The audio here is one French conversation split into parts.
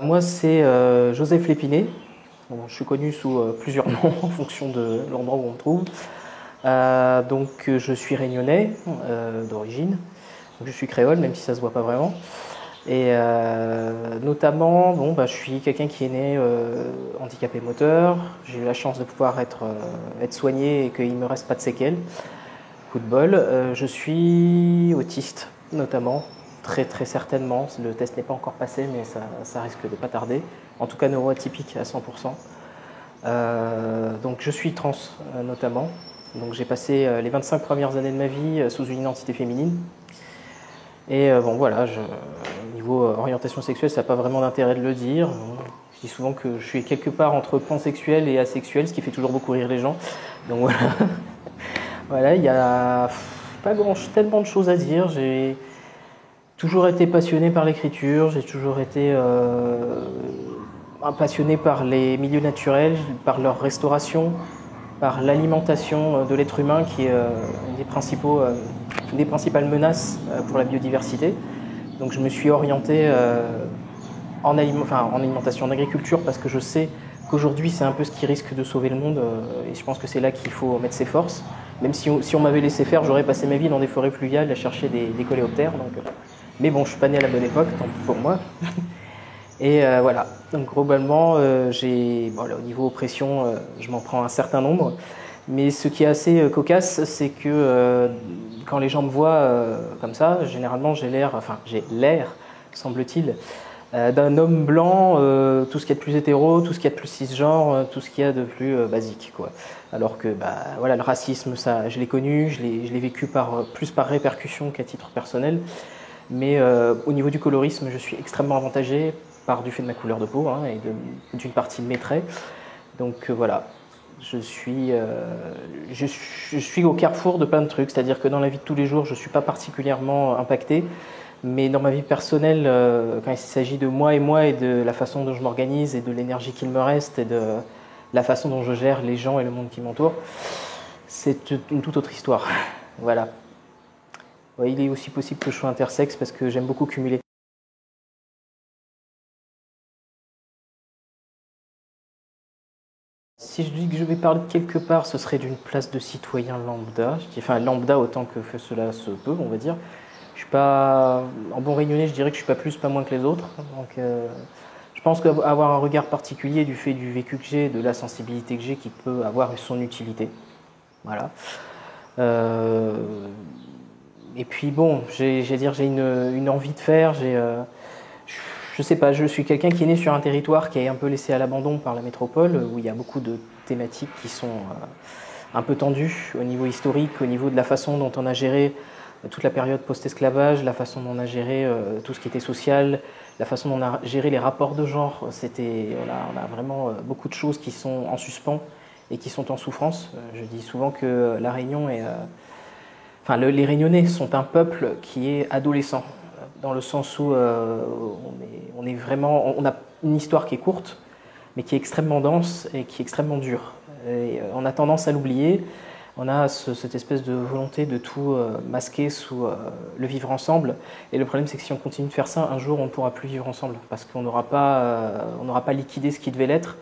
Moi, c'est Joseph Lépiné. Bon, je suis connu sous plusieurs noms en fonction de l'endroit où on me trouve. Je suis réunionnais d'origine. Donc, je suis créole, même si ça ne se voit pas vraiment. Et notamment, je suis quelqu'un qui est né handicapé moteur. J'ai eu la chance de pouvoir être soigné et qu'il ne me reste pas de séquelles. Coup de bol. Je suis autiste, notamment. Très très certainement. Le test n'est pas encore passé, mais ça risque de pas tarder. En tout cas, neuroatypique à 100%. Donc je suis trans, notamment. Donc j'ai passé les 25 premières années de ma vie sous une identité féminine. Et niveau orientation sexuelle, ça n'a pas vraiment d'intérêt de le dire. Je dis souvent que je suis quelque part entre pansexuel et asexuel, ce qui fait toujours beaucoup rire les gens. Donc voilà. Voilà, il y a tellement de choses à dire. J'ai toujours été passionné par l'écriture, j'ai toujours été passionné par les milieux naturels, par leur restauration, par l'alimentation de l'être humain qui est une des principales menaces pour la biodiversité. Donc je me suis orienté en alimentation, en agriculture, parce que je sais qu'aujourd'hui c'est un peu ce qui risque de sauver le monde et je pense que c'est là qu'il faut mettre ses forces. Même si on m'avait laissé faire, j'aurais passé ma vie dans des forêts pluviales à chercher des coléoptères. Mais bon, je suis pas né à la bonne époque, tant pis pour moi. Et voilà, donc globalement, au niveau oppression, je m'en prends un certain nombre. Mais ce qui est assez cocasse, c'est que quand les gens me voient comme ça, généralement j'ai l'air, semble-t-il, d'un homme blanc, tout ce qu'il y a de plus hétéro, tout ce qu'il y a de plus cisgenre, tout ce qu'il y a de plus basique, quoi. Alors que le racisme, ça, je l'ai connu, je l'ai vécu plus par répercussion qu'à titre personnel. Mais au niveau du colorisme, je suis extrêmement avantagé du fait de ma couleur de peau et d'une partie de mes traits. Donc voilà, je suis au carrefour de plein de trucs, c'est-à-dire que dans la vie de tous les jours, je ne suis pas particulièrement impacté, mais dans ma vie personnelle, quand il s'agit de moi et de la façon dont je m'organise et de l'énergie qu'il me reste et de la façon dont je gère les gens et le monde qui m'entoure, c'est une toute autre histoire. Voilà. Ouais, il est aussi possible que je sois intersexe parce que j'aime beaucoup cumuler. Si je dis que je vais parler de quelque part, ce serait d'une place de citoyen lambda. Enfin, lambda autant que cela se peut, on va dire. Je suis pas, en bon réunionnais, je dirais que je suis pas plus, pas moins que les autres. Donc, je pense qu'avoir un regard particulier du fait du vécu que j'ai, de la sensibilité que j'ai, qui peut avoir son utilité. Voilà. Et puis bon, j'ai une envie de faire. Je sais pas, je suis quelqu'un qui est né sur un territoire qui est un peu laissé à l'abandon par la métropole, où il y a beaucoup de thématiques qui sont un peu tendues au niveau historique, au niveau de la façon dont on a géré toute la période post-esclavage, la façon dont on a géré tout ce qui était social, la façon dont on a géré les rapports de genre. On a vraiment beaucoup de choses qui sont en suspens et qui sont en souffrance. Je dis souvent que la Réunion les Réunionnais sont un peuple qui est adolescent, dans le sens où on a une histoire qui est courte, mais qui est extrêmement dense et qui est extrêmement dure. Et on a tendance à l'oublier. On a cette espèce de volonté de tout masquer sous le vivre ensemble. Et le problème, c'est que si on continue de faire ça, un jour, on ne pourra plus vivre ensemble, parce qu'on n'aura pas liquidé ce qui devait l'être,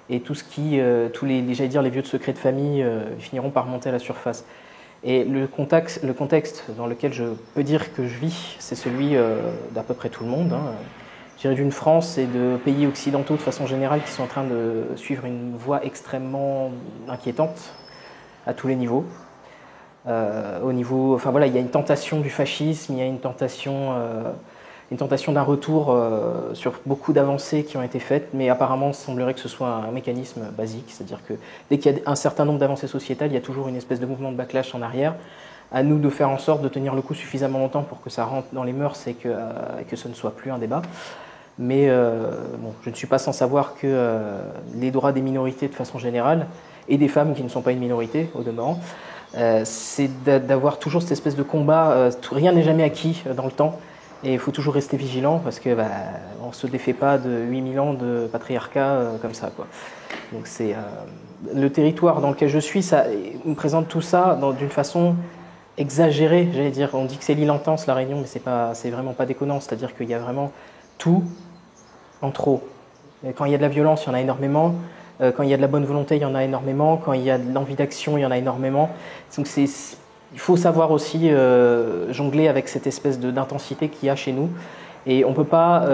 et tous les vieux de secrets de famille finiront par monter à la surface. Et le contexte dans lequel je peux dire que je vis, c'est celui d'à peu près tout le monde. Je dirais d'une France et de pays occidentaux de façon générale qui sont en train de suivre une voie extrêmement inquiétante à tous les niveaux. Il y a une tentation du fascisme, il y a une tentation d'un retour sur beaucoup d'avancées qui ont été faites, mais apparemment, il semblerait que ce soit un mécanisme basique, c'est-à-dire que dès qu'il y a un certain nombre d'avancées sociétales, il y a toujours une espèce de mouvement de backlash en arrière. À nous de faire en sorte de tenir le coup suffisamment longtemps pour que ça rentre dans les mœurs et que ce ne soit plus un débat. Mais je ne suis pas sans savoir que les droits des minorités de façon générale, et des femmes qui ne sont pas une minorité au demeurant, c'est d'avoir toujours cette espèce de combat, rien n'est jamais acquis dans le temps. Et il faut toujours rester vigilant parce que on ne se défait pas de 8000 ans de patriarcat comme ça, quoi. Donc le territoire dans lequel je suis, ça me présente tout ça d'une façon exagérée, j'allais dire. On dit que c'est l'île Intense, la Réunion, mais c'est vraiment pas déconnant. C'est-à-dire qu'il y a vraiment tout en trop. Et quand il y a de la violence, il y en a énormément. Quand il y a de la bonne volonté, il y en a énormément. Quand il y a de l'envie d'action, il y en a énormément. Donc il faut savoir aussi jongler avec cette espèce d'intensité qu'il y a chez nous. Et on ne peut pas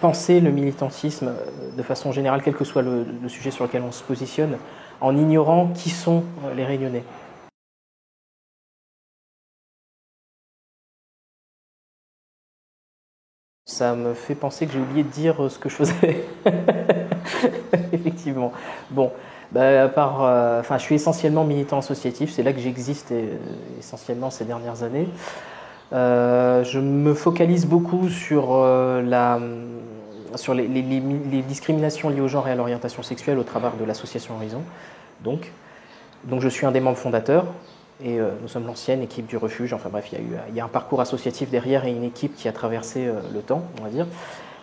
penser le militantisme de façon générale, quel que soit le sujet sur lequel on se positionne, en ignorant qui sont les Réunionnais. Ça me fait penser que j'ai oublié de dire ce que je faisais. Effectivement. Bon, bah, je suis essentiellement militant associatif, c'est là que j'existe essentiellement ces dernières années. Je me focalise beaucoup sur, sur les discriminations liées au genre et à l'orientation sexuelle au travers de l'association Horizon. Donc je suis un des membres fondateurs et nous sommes l'ancienne équipe du refuge. Enfin bref, il y a un parcours associatif derrière et une équipe qui a traversé le temps, on va dire,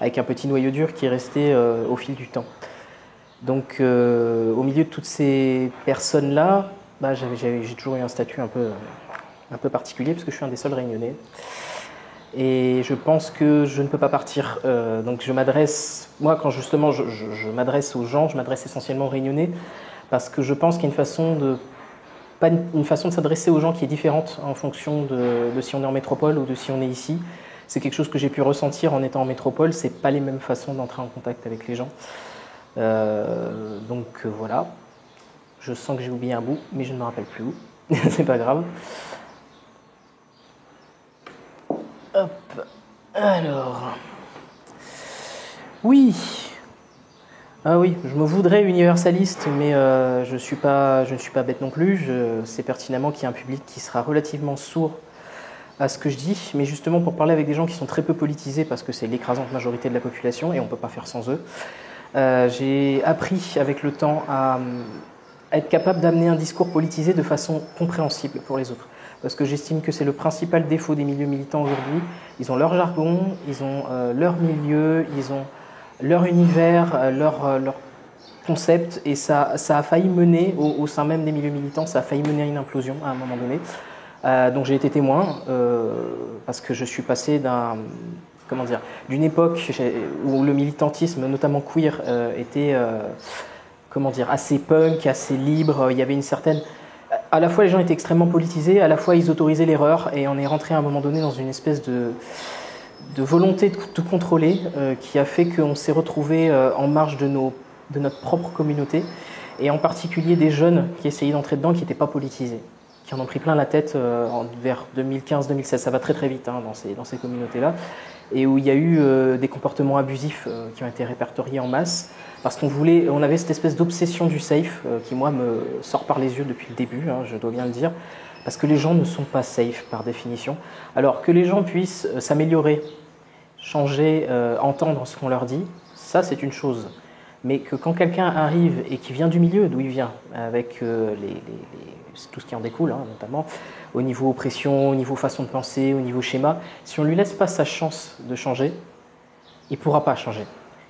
avec un petit noyau dur qui est resté au fil du temps. Donc au milieu de toutes ces personnes-là, bah, j'ai toujours eu un statut un peu particulier parce que je suis un des seuls Réunionnais. Et je pense que je ne peux pas partir. Donc je m'adresse, moi quand justement je m'adresse aux gens, je m'adresse essentiellement aux Réunionnais parce que je pense qu'il y a une façon de s'adresser aux gens qui est différente en fonction de si on est en métropole ou de si on est ici. C'est quelque chose que j'ai pu ressentir en étant en métropole, c'est pas les mêmes façons d'entrer en contact avec les gens. Voilà, je sens que j'ai oublié un bout, mais je ne me rappelle plus où, c'est pas grave. Hop, alors... Oui. Ah oui, je me voudrais universaliste, mais je ne suis pas bête non plus. Je sais pertinemment qu'il y a un public qui sera relativement sourd à ce que je dis, mais justement pour parler avec des gens qui sont très peu politisés, parce que c'est l'écrasante majorité de la population, et on ne peut pas faire sans eux, j'ai appris avec le temps à être capable d'amener un discours politisé de façon compréhensible pour les autres. Parce que j'estime que c'est le principal défaut des milieux militants aujourd'hui. Ils ont leur jargon, ils ont leur milieu, ils ont leur univers, leur concept, et ça a failli mener, au sein même des milieux militants, ça a failli mener à une implosion à un moment donné. Donc j'ai été témoin, parce que je suis passé d'une époque où le militantisme, notamment queer, était assez punk, assez libre. Il y avait une certaine... À la fois, les gens étaient extrêmement politisés, à la fois, ils autorisaient l'erreur, et on est rentré à un moment donné dans une espèce de volonté de tout contrôler, qui a fait qu'on s'est retrouvé en marge de notre propre communauté, et en particulier des jeunes qui essayaient d'entrer dedans, qui n'étaient pas politisés, qui en ont pris plein la tête vers 2015-2016. Ça va très très vite dans ces communautés-là, et où il y a eu des comportements abusifs qui ont été répertoriés en masse, parce on avait cette espèce d'obsession du safe qui, moi, me sort par les yeux depuis le début, je dois bien le dire, parce que les gens ne sont pas safe par définition. Alors que les gens puissent s'améliorer, changer, entendre ce qu'on leur dit, ça c'est une chose. Mais que quand quelqu'un arrive et qui vient du milieu d'où il vient, avec tout ce qui en découle, notamment au niveau oppression, au niveau façon de penser, au niveau schéma, si on ne lui laisse pas sa chance de changer, il ne pourra pas changer.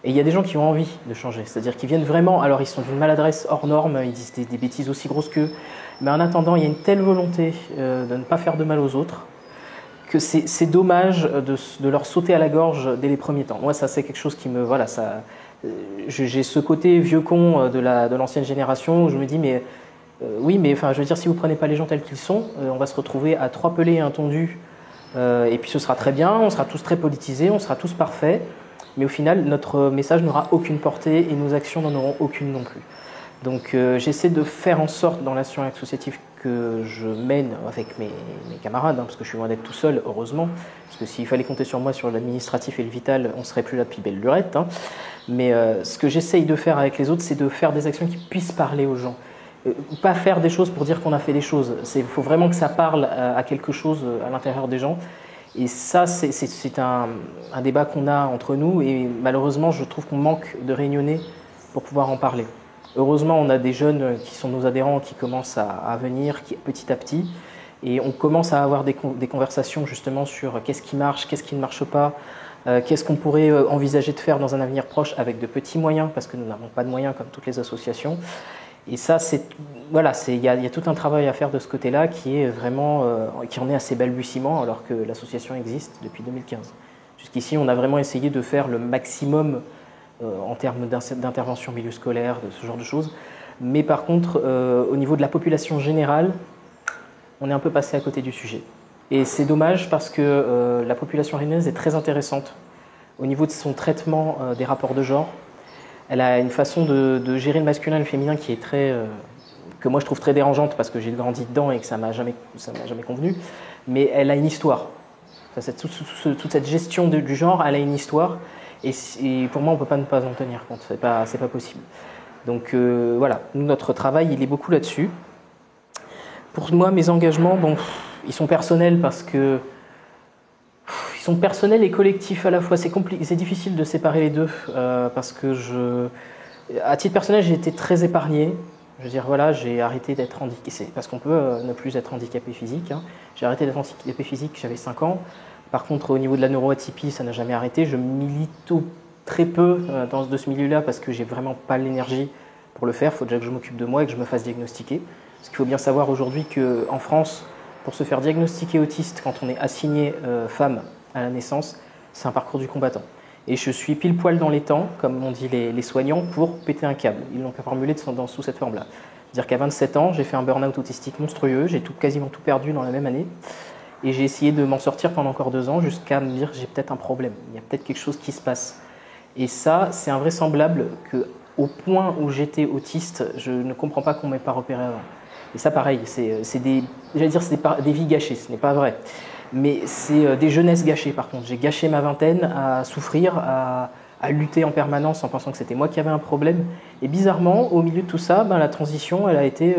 Et il y a des gens qui ont envie de changer, c'est-à-dire qu'ils viennent vraiment, alors ils sont d'une maladresse hors norme, ils disent des bêtises aussi grosses qu'eux, mais en attendant, il y a une telle volonté de ne pas faire de mal aux autres que c'est dommage de leur sauter à la gorge dès les premiers temps. Moi, ça c'est quelque chose qui me... Voilà, j'ai ce côté vieux con de l'ancienne génération où je me dis, mais oui, mais enfin, je veux dire, si vous ne prenez pas les gens tels qu'ils sont, on va se retrouver à 3 pelés et un tondu, et puis ce sera très bien, on sera tous très politisés, on sera tous parfaits, mais au final, notre message n'aura aucune portée et nos actions n'en auront aucune non plus. Donc j'essaie de faire en sorte dans l'action associative que je mène avec mes camarades, parce que je suis loin d'être tout seul, heureusement, parce que s'il fallait compter sur moi sur l'administratif et le vital, on ne serait plus là depuis belle lurette. Mais ce que j'essaye de faire avec les autres, c'est de faire des actions qui puissent parler aux gens. Pas faire des choses pour dire qu'on a fait des choses. Il faut vraiment que ça parle à quelque chose à l'intérieur des gens. Et ça, c'est un débat qu'on a entre nous, et malheureusement, je trouve qu'on manque de Réunionnais pour pouvoir en parler. Heureusement, on a des jeunes qui sont nos adhérents qui commencent à venir petit à petit, et on commence à avoir des conversations justement sur qu'est-ce qui marche, qu'est-ce qui ne marche pas, qu'est-ce qu'on pourrait envisager de faire dans un avenir proche avec de petits moyens, parce que nous n'avons pas de moyens comme toutes les associations. Et ça, il y a tout un travail à faire de ce côté-là qui est vraiment, qui en est à ses balbutiements, alors que l'association existe depuis 2015. Jusqu'ici, on a vraiment essayé de faire le maximum en termes d'intervention au milieu scolaire, de ce genre de choses. Mais par contre, au niveau de la population générale, on est un peu passé à côté du sujet. Et c'est dommage parce que la population réunionnaise est très intéressante au niveau de son traitement des rapports de genre. Elle a une façon de gérer le masculin et le féminin qui est très, que moi je trouve très dérangeante parce que j'ai grandi dedans et que ça m'a jamais convenu. Mais elle a une histoire. Toute cette gestion du genre, elle a une histoire. Et pour moi, on ne peut pas ne pas en tenir compte. C'est pas possible. Donc voilà, nous, notre travail, il est beaucoup là-dessus. Pour moi, mes engagements, bon, ils sont personnels parce que ils sont personnels et collectifs à la fois. C'est difficile de séparer les deux parce que à titre personnel, j'ai été très épargné. Je veux dire, voilà, j'ai arrêté d'être handicapé, parce qu'on peut ne plus être handicapé physique. Hein. J'ai arrêté d'être handicapé physique, j'avais 5 ans. Par contre, au niveau de la neuroatypie, ça n'a jamais arrêté. Je milite très peu de ce milieu-là parce que j'ai vraiment pas l'énergie pour le faire. Il faut déjà que je m'occupe de moi et que je me fasse diagnostiquer. Parce qu'il faut bien savoir aujourd'hui qu'en France, pour se faire diagnostiquer autiste quand on est assigné femme à la naissance, c'est un parcours du combattant. Et je suis pile poil dans les temps, comme on dit les soignants, pour péter un câble. Ils l'ont formulé sous cette forme-là. C'est-à-dire qu'à 27 ans, j'ai fait un burn-out autistique monstrueux, j'ai quasiment tout perdu dans la même année. Et j'ai essayé de m'en sortir pendant encore 2 ans jusqu'à me dire j'ai peut-être un problème, il y a peut-être quelque chose qui se passe. Et ça, c'est invraisemblable qu'au point où j'étais autiste, je ne comprends pas qu'on ne m'ait pas repéré avant. Et ça, pareil, c'est des vies gâchées, ce n'est pas vrai. Mais c'est des jeunesses gâchées, par contre. J'ai gâché ma vingtaine à souffrir, à lutter en permanence en pensant que c'était moi qui avais un problème. Et bizarrement, au milieu de tout ça, la transition, elle a été...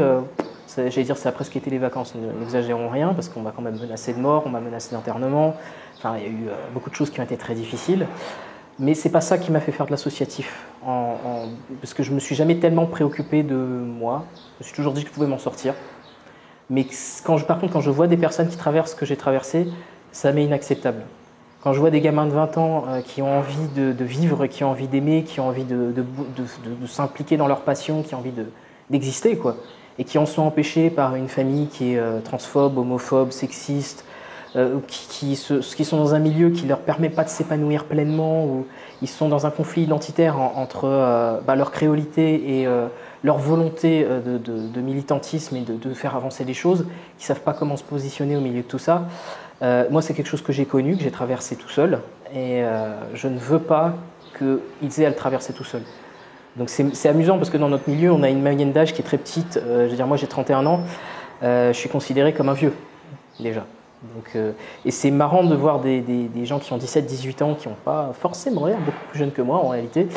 j'allais dire, ça a presque été les vacances, n'exagérons rien, parce qu'on m'a quand même menacé de mort, on m'a menacé d'internement. Enfin, il y a eu beaucoup de choses qui ont été très difficiles. Mais c'est pas ça qui m'a fait faire de l'associatif. Parce que je me suis jamais tellement préoccupé de moi. Je me suis toujours dit que je pouvais m'en sortir. Mais par contre, quand je vois des personnes qui traversent ce que j'ai traversé, ça m'est inacceptable. Quand je vois des gamins de 20 ans qui ont envie de vivre, qui ont envie d'aimer, qui ont envie de s'impliquer dans leur passion, qui ont envie d'exister, quoi, et qui en sont empêchés par une famille qui est transphobe, homophobe, sexiste, qui sont dans un milieu qui ne leur permet pas de s'épanouir pleinement, ou ils sont dans un conflit identitaire entre leur créolité et leur volonté de militantisme et de faire avancer les choses, qui ne savent pas comment se positionner au milieu de tout ça. Moi, c'est quelque chose que j'ai connu, que j'ai traversé tout seul, et je ne veux pas qu'ils aient à le traverser tout seul. Donc c'est amusant parce que dans notre milieu, on a une moyenne d'âge qui est très petite. Je veux dire, moi j'ai 31 ans, je suis considéré comme un vieux, déjà. Donc, et c'est marrant de voir des gens qui ont 17-18 ans, qui n'ont pas forcément l'air beaucoup plus jeunes que moi en réalité.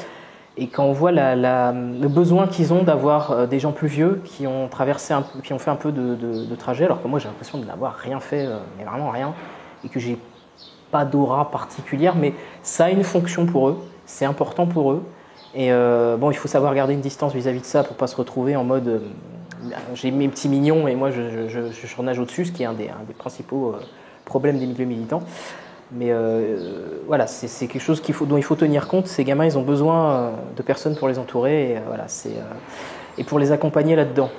Et quand on voit le besoin qu'ils ont d'avoir des gens plus vieux qui ont traversé qui ont fait un peu de trajet, alors que moi j'ai l'impression de n'avoir rien fait, mais vraiment rien, et que j'ai pas d'aura particulière, mais ça a une fonction pour eux, c'est important pour eux. Et bon, il faut savoir garder une distance vis-à-vis de ça pour pas se retrouver en mode j'ai mes petits mignons et moi je surnage au-dessus, ce qui est un des principaux problèmes des milieux militants. Mais voilà, c'est quelque chose dont il faut tenir compte. Ces gamins, ils ont besoin de personnes pour les entourer et, voilà, et pour les accompagner là-dedans.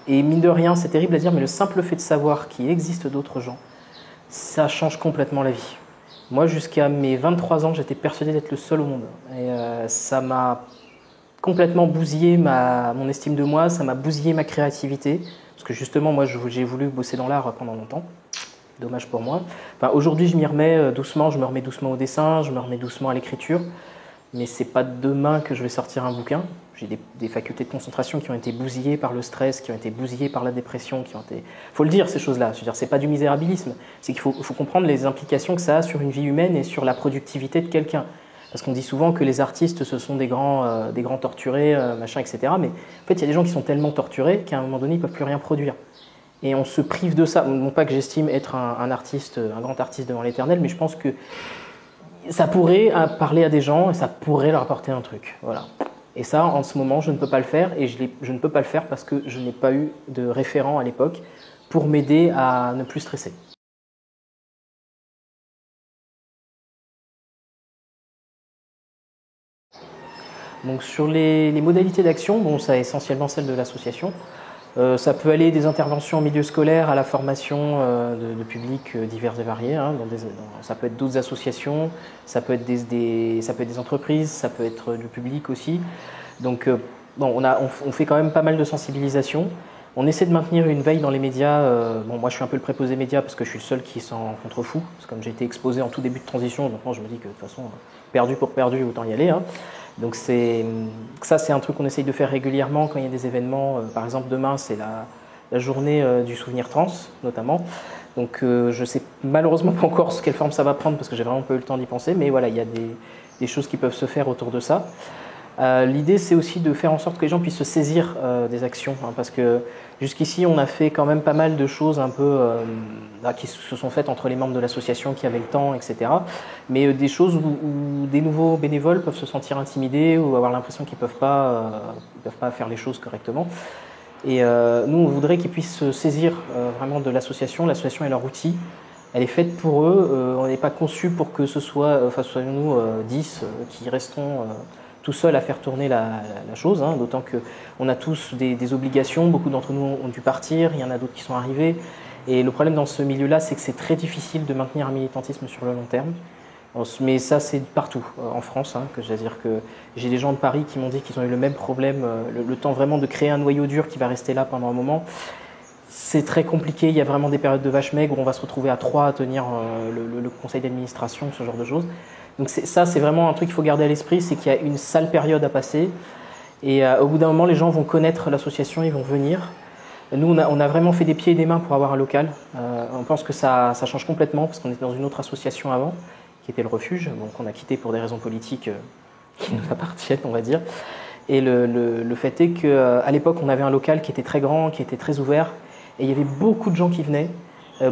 Et mine de rien, c'est terrible à dire, mais le simple fait de savoir qu'il existe d'autres gens, ça change complètement la vie. Moi, jusqu'à mes 23 ans, j'étais persuadé d'être le seul au monde. Et ça m'a complètement bousillé mon estime de moi, ça m'a bousillé ma créativité. Parce que justement, moi, j'ai voulu bosser dans l'art pendant longtemps. Dommage pour moi. Enfin, aujourd'hui, je m'y remets doucement, je me remets doucement au dessin, je me remets doucement à l'écriture. Mais c'est pas demain que je vais sortir un bouquin. J'ai des facultés de concentration qui ont été bousillées par le stress, qui ont été bousillées par la dépression, faut le dire, ces choses-là. Je veux dire, c'est pas du misérabilisme. C'est qu'il faut comprendre les implications que ça a sur une vie humaine et sur la productivité de quelqu'un. Parce qu'on dit souvent que les artistes, ce sont des grands torturés, machin, etc. Mais en fait, il y a des gens qui sont tellement torturés qu'à un moment donné, ils ne peuvent plus rien produire. Et on se prive de ça. Non pas que j'estime être un artiste, un grand artiste devant l'éternel, mais je pense que ça pourrait parler à des gens et ça pourrait leur apporter un truc. Voilà. Et ça, en ce moment, je ne peux pas le faire. Et je ne peux pas le faire parce que je n'ai pas eu de référent à l'époque pour m'aider à ne plus stresser. Donc sur les modalités d'action, bon, c'est essentiellement celle de l'association. Ça peut aller des interventions en milieu scolaire à la formation de publics divers et variés. Hein, ça peut être d'autres associations, ça peut être ça peut être des entreprises, ça peut être du public aussi. Donc bon, on fait quand même pas mal de sensibilisation. On essaie de maintenir une veille dans les médias. Bon, moi je suis un peu le préposé médias parce que je suis le seul qui s'en contrefout. Parce que comme j'ai été exposé en tout début de transition, donc moi je me dis que de toute façon, perdu pour perdu, autant y aller. Hein. Donc ça, c'est un truc qu'on essaye de faire régulièrement quand il y a des événements. Par exemple, demain, c'est la journée du souvenir trans, notamment. Donc je ne sais malheureusement pas encore quelle forme ça va prendre parce que j'ai vraiment pas eu le temps d'y penser. Mais voilà, il y a des choses qui peuvent se faire autour de ça. L'idée, c'est aussi de faire en sorte que les gens puissent se saisir des actions. Hein, parce que jusqu'ici, on a fait quand même pas mal de choses un peu qui se sont faites entre les membres de l'association qui avaient le temps, etc. Mais des choses où des nouveaux bénévoles peuvent se sentir intimidés ou avoir l'impression qu'ils ne peuvent pas faire les choses correctement. Et nous, on voudrait qu'ils puissent se saisir vraiment de l'association. L'association est leur outil. Elle est faite pour eux. On n'est pas conçu pour que ce soit nous 10 qui restons tout seuls à faire tourner la chose, hein, d'autant qu'on a tous des obligations, beaucoup d'entre nous ont dû partir, il y en a d'autres qui sont arrivés. Et le problème dans ce milieu-là, c'est que c'est très difficile de maintenir un militantisme sur le long terme. Mais ça, c'est partout en France. Hein, c'est-à-dire que j'ai des gens de Paris qui m'ont dit qu'ils ont eu le même problème, le temps vraiment de créer un noyau dur qui va rester là pendant un moment. C'est très compliqué, il y a vraiment des périodes de vache maigre où on va se retrouver à 3 à tenir le conseil d'administration, ce genre de choses. Donc ça, c'est vraiment un truc qu'il faut garder à l'esprit, c'est qu'il y a une sale période à passer. Et au bout d'un moment, les gens vont connaître l'association, ils vont venir. Nous, on a vraiment fait des pieds et des mains pour avoir un local. On pense que ça change complètement, parce qu'on était dans une autre association avant, qui était le Refuge, donc on a quitté pour des raisons politiques qui nous appartiennent, on va dire. Et le fait est qu'à l'époque, on avait un local qui était très grand, qui était très ouvert, et il y avait beaucoup de gens qui venaient.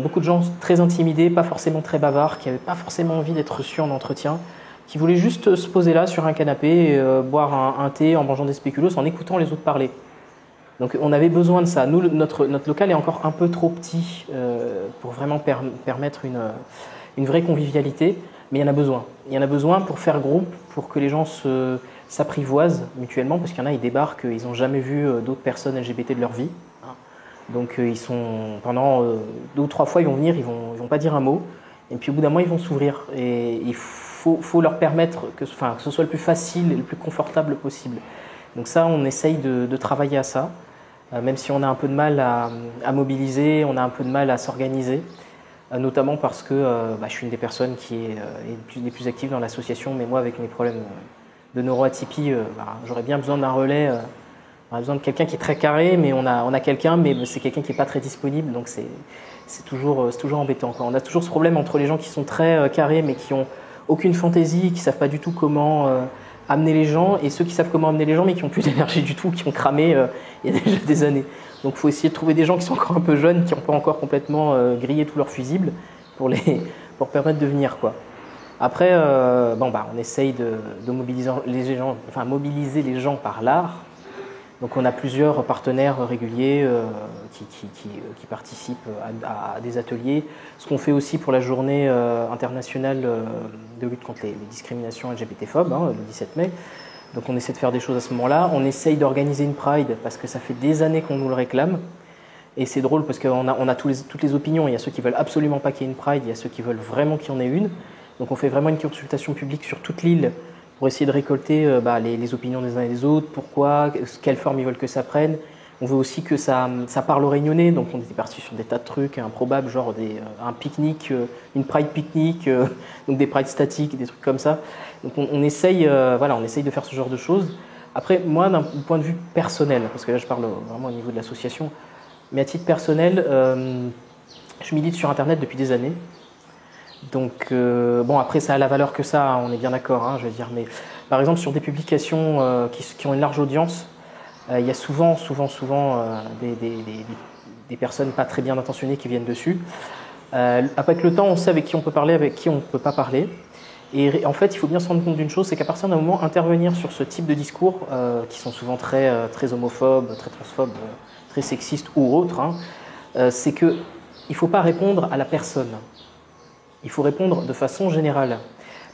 Beaucoup de gens très intimidés, pas forcément très bavards, qui n'avaient pas forcément envie d'être reçus en entretien, qui voulaient juste se poser là sur un canapé, boire un thé en mangeant des spéculoos, en écoutant les autres parler. Donc on avait besoin de ça. Nous, notre local est encore un peu trop petit pour vraiment permettre une vraie convivialité, mais il y en a besoin. Il y en a besoin pour faire groupe, pour que les gens s'apprivoisent mutuellement, parce qu'il y en a, ils débarquent, ils n'ont jamais vu d'autres personnes LGBT de leur vie. Donc ils sont pendant 2 ou 3 fois, ils vont venir, ils vont pas dire un mot, et puis au bout d'un mois, ils vont s'ouvrir. Et il faut leur permettre que ce soit le plus facile et le plus confortable possible. Donc ça, on essaye de travailler à ça, même si on a un peu de mal à mobiliser, on a un peu de mal à s'organiser, notamment parce que je suis une des personnes qui est les plus actives dans l'association, mais moi, avec mes problèmes de neuroatypie, j'aurais bien besoin d'un relais. On a besoin de quelqu'un qui est très carré, mais on a quelqu'un, mais c'est quelqu'un qui n'est pas très disponible, donc c'est toujours embêtant, quoi. On a toujours ce problème entre les gens qui sont très carrés, mais qui n'ont aucune fantaisie, qui ne savent pas du tout comment amener les gens, et ceux qui savent comment amener les gens, mais qui n'ont plus d'énergie du tout, qui ont cramé il y a déjà des années. Donc il faut essayer de trouver des gens qui sont encore un peu jeunes, qui n'ont pas encore complètement grillé tous leurs fusibles, pour permettre de venir, quoi. Après, on essaye de mobiliser les gens par l'art. Donc on a plusieurs partenaires réguliers qui participent à des ateliers. Ce qu'on fait aussi pour la journée internationale de lutte contre les discriminations LGBT-phobes, le 17 mai. Donc on essaie de faire des choses à ce moment-là. On essaye d'organiser une Pride parce que ça fait des années qu'on nous le réclame. Et c'est drôle parce qu'on a toutes les opinions. Il y a ceux qui veulent absolument pas qu'il y ait une Pride, il y a ceux qui veulent vraiment qu'il y en ait une. Donc on fait vraiment une consultation publique sur toute l'île pour essayer de récolter les opinions des uns et des autres, pourquoi, quelle forme ils veulent que ça prenne. On veut aussi que ça parle aux Réunionnais, donc on était parti sur des tas de trucs improbables, genre un pique-nique, une pride pique-nique, donc des prides statiques, des trucs comme ça. Donc on essaye de faire ce genre de choses. Après, moi, d'un point de vue personnel, parce que là je parle vraiment au niveau de l'association, mais à titre personnel, je milite sur Internet depuis des années. Donc, après, ça a la valeur que ça, hein, on est bien d'accord, je veux dire. Mais par exemple, sur des publications qui ont une large audience, il y a souvent des personnes pas très bien intentionnées qui viennent dessus. Avec le temps, on sait avec qui on peut parler, avec qui on ne peut pas parler. Et en fait, il faut bien se rendre compte d'une chose, c'est qu'à partir d'un moment, intervenir sur ce type de discours, qui sont souvent très, très homophobes, très transphobes, très sexistes ou autres, c'est qu'il ne faut pas répondre à la personne. Il faut répondre de façon générale.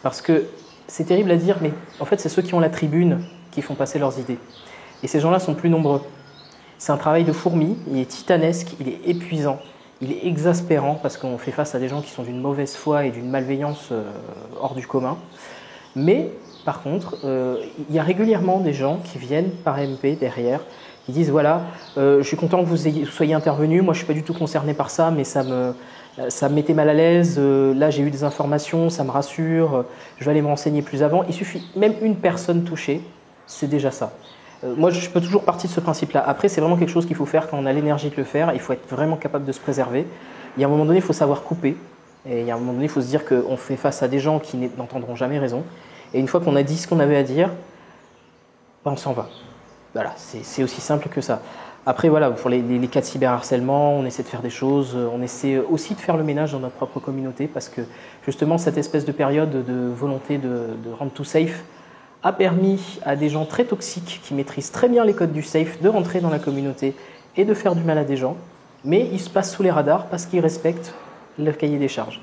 Parce que c'est terrible à dire, mais en fait, c'est ceux qui ont la tribune qui font passer leurs idées. Et ces gens-là sont plus nombreux. C'est un travail de fourmi, il est titanesque, il est épuisant, il est exaspérant parce qu'on fait face à des gens qui sont d'une mauvaise foi et d'une malveillance hors du commun. Mais par contre, il y a régulièrement des gens qui viennent par MP derrière, qui disent voilà, je suis content que vous soyez intervenu, moi je ne suis pas du tout concerné par ça, mais ça me mettait mal à l'aise, là j'ai eu des informations, ça me rassure, je vais aller me renseigner plus avant. Il suffit, même une personne touchée, c'est déjà ça. Moi je peux toujours partir de ce principe-là. Après c'est vraiment quelque chose qu'il faut faire quand on a l'énergie de le faire, il faut être vraiment capable de se préserver. Il y a un moment donné, il faut savoir couper, et il y a un moment donné, il faut se dire qu'on fait face à des gens qui n'entendront jamais raison. Et une fois qu'on a dit ce qu'on avait à dire, ben on s'en va. Voilà, c'est aussi simple que ça. Après, voilà, pour les cas de cyberharcèlement, on essaie de faire des choses, on essaie aussi de faire le ménage dans notre propre communauté parce que justement, cette espèce de période de volonté de rendre tout safe a permis à des gens très toxiques qui maîtrisent très bien les codes du safe de rentrer dans la communauté et de faire du mal à des gens, mais ils se passent sous les radars parce qu'ils respectent le cahier des charges.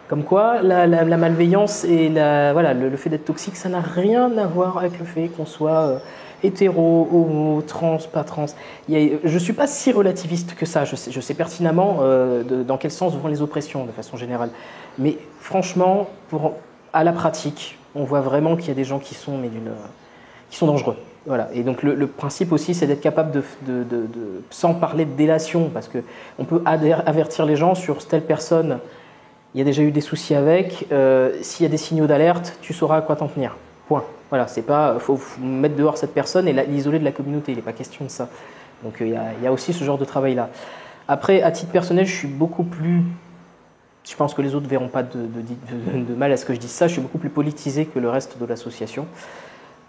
Comme quoi, la malveillance et voilà, le fait d'être toxique, ça n'a rien à voir avec le fait qu'on soit hétéro, homo, trans, pas trans. Je ne suis pas si relativiste que ça. Je sais pertinemment dans quel sens vont les oppressions, de façon générale. Mais franchement, à la pratique, on voit vraiment qu'il y a des gens qui sont dangereux. Voilà. Et donc le principe aussi, c'est d'être capable sans parler de délation, parce qu'on peut avertir les gens sur telle personne. Il y a déjà eu des soucis avec. S'il y a des signaux d'alerte, tu sauras à quoi t'en tenir. Point. Voilà, c'est pas, faut mettre dehors cette personne et l'isoler de la communauté. Il n'est pas question de ça. Donc il y a aussi ce genre de travail-là. Après, à titre personnel, je suis beaucoup plus. Je pense que les autres ne verront pas de mal à ce que je dise ça. Je suis beaucoup plus politisé que le reste de l'association.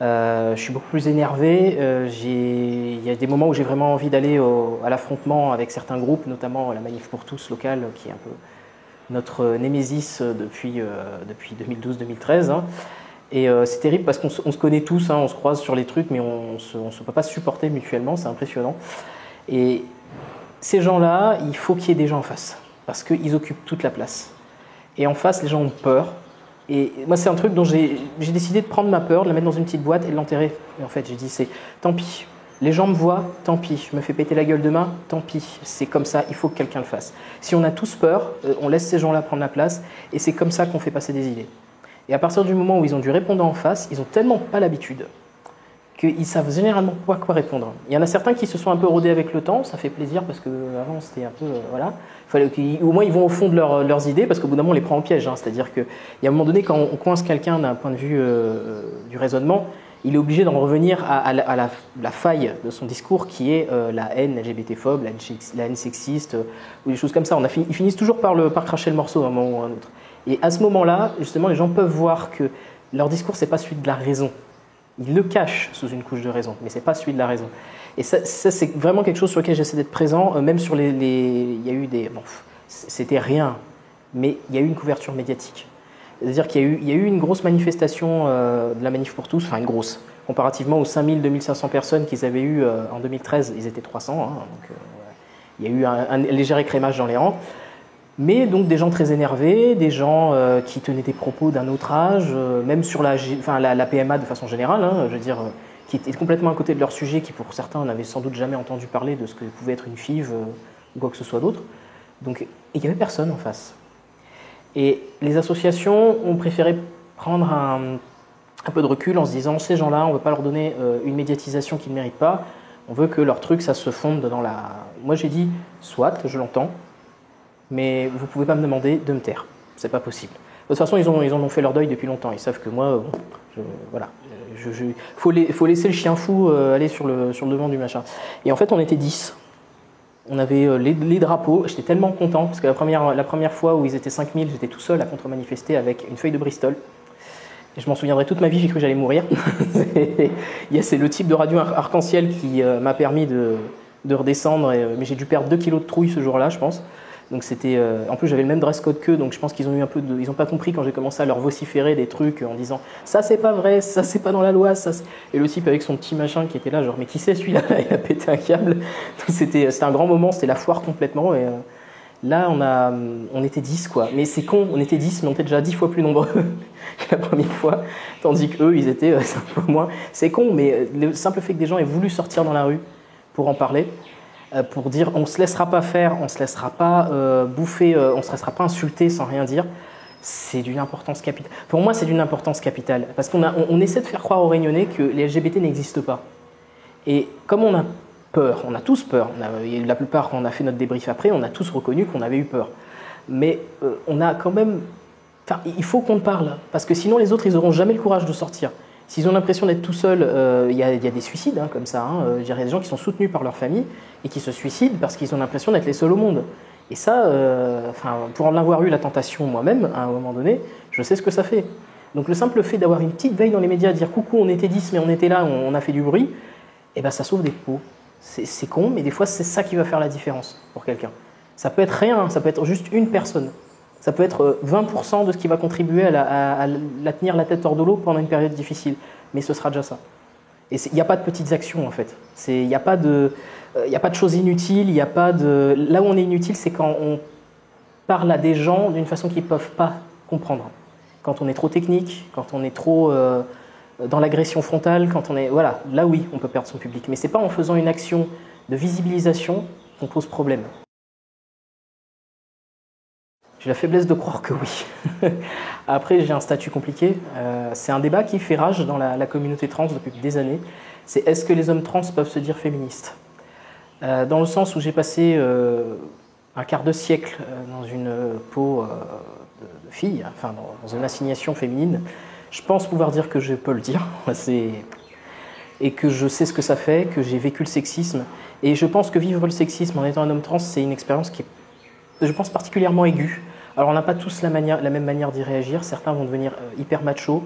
Je suis beaucoup plus énervé. Il y a des moments où j'ai vraiment envie d'aller à l'affrontement avec certains groupes, notamment la Manif pour tous locale, qui est un peu notre némésis depuis 2012-2013. Hein. Et c'est terrible parce qu'on se connaît tous, hein, on se croise sur les trucs, mais on ne peut pas se supporter mutuellement, c'est impressionnant. Et ces gens-là, il faut qu'il y ait des gens en face, parce qu'ils occupent toute la place. Et en face, les gens ont peur. Et moi, c'est un truc dont j'ai décidé de prendre ma peur, de la mettre dans une petite boîte et de l'enterrer. Et en fait, j'ai dit, tant pis. Les gens me voient, tant pis. Je me fais péter la gueule demain, tant pis. C'est comme ça, il faut que quelqu'un le fasse. Si on a tous peur, on laisse ces gens-là prendre la place, et c'est comme ça qu'on fait passer des idées. Et à partir du moment où ils ont du répondant en face, ils n'ont tellement pas l'habitude qu'ils savent généralement pas quoi répondre. Il y en a certains qui se sont un peu rodés avec le temps, ça fait plaisir parce qu'avant c'était un peu... voilà. Au moins ils vont au fond de leurs idées parce qu'au bout d'un moment on les prend en piège. Hein. C'est-à-dire qu'il y a un moment donné quand on coince quelqu'un d'un point de vue du raisonnement, il est obligé d'en revenir à la faille de son discours qui est la haine LGBT-phobe, la haine sexiste ou des choses comme ça. Ils finissent toujours par cracher le morceau à un moment ou à un autre. Et à ce moment-là, justement, les gens peuvent voir que leur discours, ce n'est pas celui de la raison. Ils le cachent sous une couche de raison, mais ce n'est pas celui de la raison. Et ça c'est vraiment quelque chose sur lequel j'essaie d'être présent, même sur il y a eu des... Bon, c'était rien, mais il y a eu une couverture médiatique. C'est-à-dire qu'il y a eu une grosse manifestation de la Manif pour tous, enfin une grosse, comparativement aux 5000-2500 personnes qu'ils avaient eues en 2013, ils étaient 300, hein, donc il y a eu un léger écrémage dans les rangs. Mais donc des gens très énervés, des gens qui tenaient des propos d'un autre âge, même sur la PMA de façon générale, hein, je veux dire, qui étaient complètement à côté de leur sujet, qui pour certains n'avaient sans doute jamais entendu parler de ce que pouvait être une FIV ou quoi que ce soit d'autre. Donc il n'y avait personne en face. Et les associations ont préféré prendre un peu de recul en se disant ces gens-là, on ne veut pas leur donner une médiatisation qu'ils ne méritent pas, on veut que leur truc, ça se fonde dans la... Moi j'ai dit, soit, je l'entends, mais vous ne pouvez pas me demander de me taire. C'est pas possible. De toute façon, ils en ont fait leur deuil depuis longtemps. Ils savent que moi, voilà, faut laisser le chien fou aller sur le devant du machin. Et en fait, on était 10. On avait les drapeaux. J'étais tellement content parce que la première fois où ils étaient 5000, j'étais tout seul à contre-manifester avec une feuille de Bristol. Et je m'en souviendrai toute ma vie, j'ai cru que j'allais mourir. C'est le type de radio arc-en-ciel qui m'a permis de redescendre, mais j'ai dû perdre 2 kilos de trouille ce jour-là, je pense. Donc c'était, en plus j'avais le même dress code qu'eux, donc je pense qu'ils ont eu ils n'ont pas compris quand j'ai commencé à leur vociférer des trucs en disant ça c'est pas vrai, ça c'est pas dans la loi, ça. Et le type avec son petit machin qui était là, genre mais qui c'est celui-là, il a pété un câble. C'était un grand moment, c'était la foire complètement. Et là on était 10 quoi, mais c'est con, on était 10, mais on était déjà 10 fois plus nombreux que la première fois, tandis qu'eux ils étaient un peu moins. C'est con, mais le simple fait que des gens aient voulu sortir dans la rue pour en parler, pour dire on ne se laissera pas faire, on ne se laissera pas bouffer, on ne se laissera pas insulter sans rien dire. C'est d'une importance capitale. Pour moi, c'est d'une importance capitale. Parce qu'on essaie de faire croire aux Réunionnais que les LGBT n'existent pas. Et comme on a peur, on a tous peur, la plupart, quand on a fait notre débrief après, on a tous reconnu qu'on avait eu peur. Mais on a quand même... Enfin, il faut qu'on parle, parce que sinon les autres, ils n'auront jamais le courage de sortir. S'ils ont l'impression d'être tout seuls, il y a des suicides hein, comme ça. Il y a des gens qui sont soutenus par leur famille et qui se suicident parce qu'ils ont l'impression d'être les seuls au monde. Et ça, pour en avoir eu la tentation moi-même, à un moment donné, je sais ce que ça fait. Donc le simple fait d'avoir une petite veille dans les médias, dire coucou, on était 10, mais on était là, on a fait du bruit, eh ben, ça sauve des peaux. C'est con, mais des fois, c'est ça qui va faire la différence pour quelqu'un. Ça peut être rien, ça peut être juste une personne. Ça peut être 20% de ce qui va contribuer à la tenir la tête hors de l'eau pendant une période difficile. Mais ce sera déjà ça. Et il n'y a pas de petites actions, en fait. Il n'y a pas de choses inutiles, il n'y a pas de... Là où on est inutile, c'est quand on parle à des gens d'une façon qu'ils ne peuvent pas comprendre. Quand on est trop technique, quand on est trop dans l'agression frontale, quand on est... Voilà, là oui, on peut perdre son public. Mais ce n'est pas en faisant une action de visibilisation qu'on pose problème. J'ai la faiblesse de croire que oui. Après, j'ai un statut compliqué. C'est un débat qui fait rage dans la communauté trans depuis des années. C'est est-ce que les hommes trans peuvent se dire féministes ? Dans le sens où j'ai passé un quart de siècle dans une peau de fille, enfin dans une assignation féminine, je pense pouvoir dire que je peux le dire. Et que je sais ce que ça fait, que j'ai vécu le sexisme. Et je pense que vivre le sexisme en étant un homme trans, c'est une expérience qui est, je pense, particulièrement aiguë. Alors on n'a pas tous la même manière d'y réagir. Certains vont devenir hyper machos,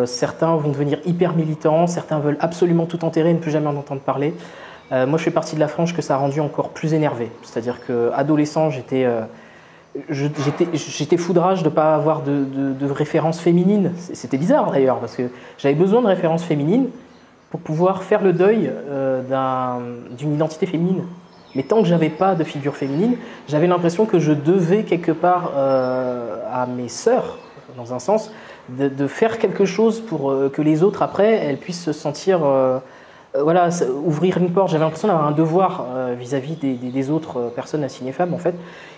certains vont devenir hyper militants, certains veulent absolument tout enterrer et ne plus jamais en entendre parler. Moi je fais partie de la frange que ça a rendu encore plus énervé. C'est-à-dire qu'adolescent, j'étais foudrage de ne pas avoir de références féminines. C'était bizarre d'ailleurs, parce que j'avais besoin de références féminines pour pouvoir faire le deuil d'une identité féminine. Mais tant que je n'avais pas de figure féminine, j'avais l'impression que je devais quelque part à mes sœurs, dans un sens, de faire quelque chose pour que les autres, après, elles puissent se sentir... voilà, ouvrir une porte. J'avais l'impression d'avoir un devoir vis-à-vis des autres personnes assignées femmes, en fait.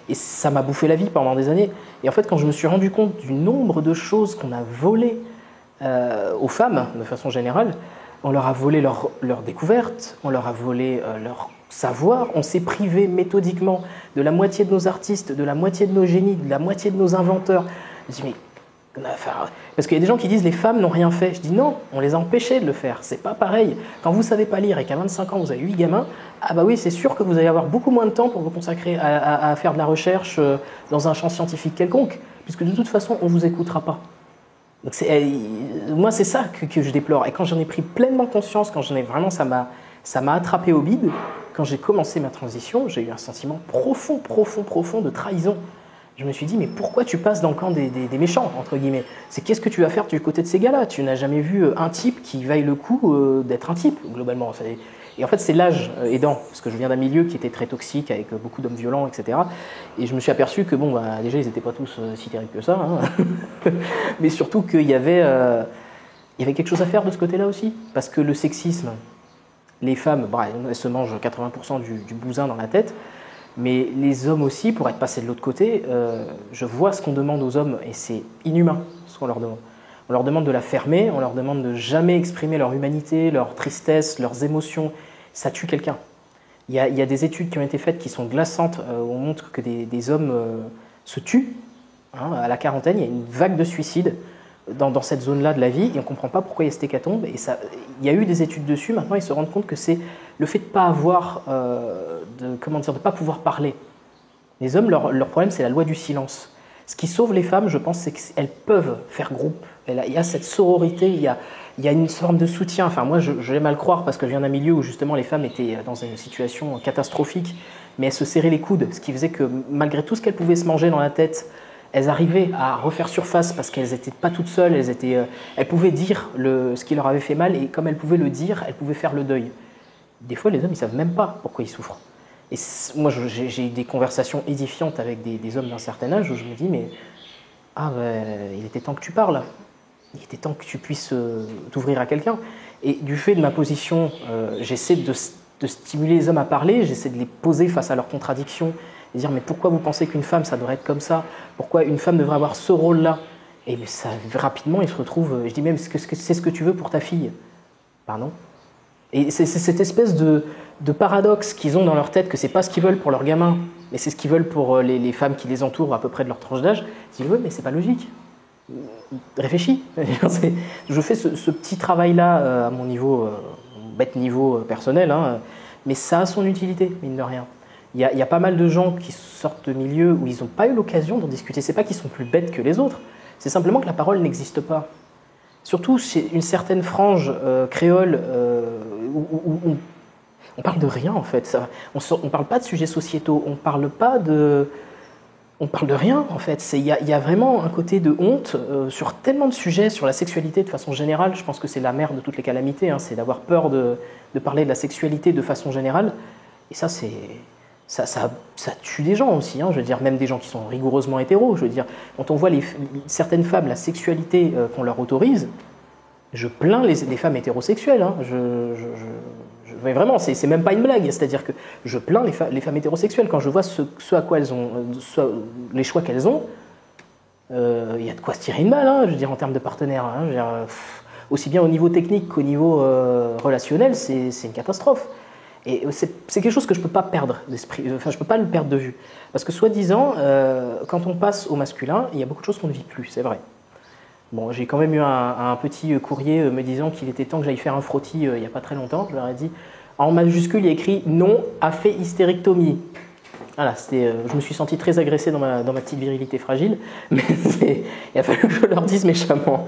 Et ça m'a bouffé la vie pendant des années. Et en fait, quand je me suis rendu compte du nombre de choses qu'on a volées aux femmes, de façon générale, on leur a volé leur découverte, on leur a volé leur savoir, on s'est privé méthodiquement de la moitié de nos artistes, de la moitié de nos génies, de la moitié de nos inventeurs. Je dis, mais parce qu'il y a des gens qui disent les femmes n'ont rien fait. Je dis non, on les a empêchés de le faire. C'est pas pareil. Quand vous savez pas lire et qu'à 25 ans vous avez 8 gamins, ah bah oui, c'est sûr que vous allez avoir beaucoup moins de temps pour vous consacrer à faire de la recherche dans un champ scientifique quelconque, puisque de toute façon on vous écoutera pas. Donc moi c'est ça que je déplore. Et quand j'en ai pris pleinement conscience, quand ça m'a attrapé au bide. Quand j'ai commencé ma transition, j'ai eu un sentiment profond de trahison. Je me suis dit, mais pourquoi tu passes dans le camp des méchants, entre guillemets ? C'est qu'est-ce que tu vas faire du côté de ces gars-là ? Tu n'as jamais vu un type qui vaille le coup d'être un type, globalement. Et en fait, c'est l'âge aidant, parce que je viens d'un milieu qui était très toxique, avec beaucoup d'hommes violents, etc. Et je me suis aperçu que, bon, déjà, ils n'étaient pas tous si terribles que ça, hein. Mais surtout qu'il y avait quelque chose à faire de ce côté-là aussi, parce que le sexisme... Les femmes, elles se mangent 80% du bousin dans la tête, mais les hommes aussi, pour être passés de l'autre côté, je vois ce qu'on demande aux hommes et c'est inhumain ce qu'on leur demande. On leur demande de la fermer, on leur demande de jamais exprimer leur humanité, leur tristesse, leurs émotions. Ça tue quelqu'un. Il y a des études qui ont été faites qui sont glaçantes, où on montre que des hommes se tuent. Hein, à la quarantaine, il y a une vague de suicides dans cette zone-là de la vie, et on ne comprend pas pourquoi il y a cette hécatombe. Et il y a eu des études dessus, maintenant ils se rendent compte que c'est le fait de ne pas avoir, de pas pouvoir parler. Les hommes, leur problème, c'est la loi du silence. Ce qui sauve les femmes, je pense, c'est qu'elles peuvent faire groupe. Il y a cette sororité, il y a une forme de soutien. Enfin, moi, je vais mal croire, parce que je viens d'un milieu où justement les femmes étaient dans une situation catastrophique, mais elles se serraient les coudes, ce qui faisait que malgré tout ce qu'elles pouvaient se manger dans la tête, elles arrivaient à refaire surface parce qu'elles n'étaient pas toutes seules, elles pouvaient dire ce qui leur avait fait mal, et comme elles pouvaient le dire, elles pouvaient faire le deuil. Des fois, les hommes, ils ne savent même pas pourquoi ils souffrent. Et moi, j'ai eu des conversations édifiantes avec des hommes d'un certain âge où je me dis, mais il était temps que tu parles, il était temps que tu puisses t'ouvrir à quelqu'un. Et du fait de ma position, j'essaie de stimuler les hommes à parler, j'essaie de les poser face à leurs contradictions, et dire mais pourquoi vous pensez qu'une femme ça devrait être comme ça? Pourquoi une femme devrait avoir ce rôle-là? Et ça, rapidement ils se retrouvent, je dis même c'est ce que tu veux pour ta fille? Pardon? Et c'est cette espèce de paradoxe qu'ils ont dans leur tête, que c'est pas ce qu'ils veulent pour leurs gamins, mais c'est ce qu'ils veulent pour les femmes qui les entourent à peu près de leur tranche d'âge. Ils disent oui mais c'est pas logique. Réfléchis. Je fais ce petit travail-là à mon niveau, mon bête niveau personnel, hein, mais ça a son utilité, mine de rien. Il y a pas mal de gens qui sortent de milieux où ils n'ont pas eu l'occasion d'en discuter. C'est pas qu'ils sont plus bêtes que les autres, c'est simplement que la parole n'existe pas. Surtout chez une certaine frange créole où on parle de rien en fait. On parle pas de sujets sociétaux, on parle de rien en fait. Il y a vraiment un côté de honte sur tellement de sujets, sur la sexualité de façon générale. Je pense que c'est la mère de toutes les calamités, hein, c'est d'avoir peur de parler de la sexualité de façon générale. Et ça, ça tue des gens aussi, hein, je veux dire, même des gens qui sont rigoureusement hétéros. Je veux dire, quand on voit certaines femmes, la sexualité qu'on leur autorise, je plains les femmes hétérosexuelles. Hein, mais vraiment, c'est même pas une blague. C'est-à-dire que je plains les femmes hétérosexuelles quand je vois ce à quoi elles ont, les choix qu'elles ont. Il y a de quoi se tirer une balle, hein, je veux dire, en termes de partenaires. Hein, je veux dire, aussi bien au niveau technique qu'au niveau relationnel, c'est une catastrophe. Et c'est quelque chose que je ne peux pas perdre d'esprit, enfin je ne peux pas le perdre de vue. Parce que soi-disant, quand on passe au masculin, il y a beaucoup de choses qu'on ne vit plus, c'est vrai. Bon, j'ai quand même eu un petit courrier me disant qu'il était temps que j'aille faire un frottis il n'y a pas très longtemps. Je leur ai dit, en majuscule, il y a écrit « Non a fait hystérectomie ». Voilà, je me suis senti très agressé dans ma petite virilité fragile, mais il a fallu que je leur dise méchamment.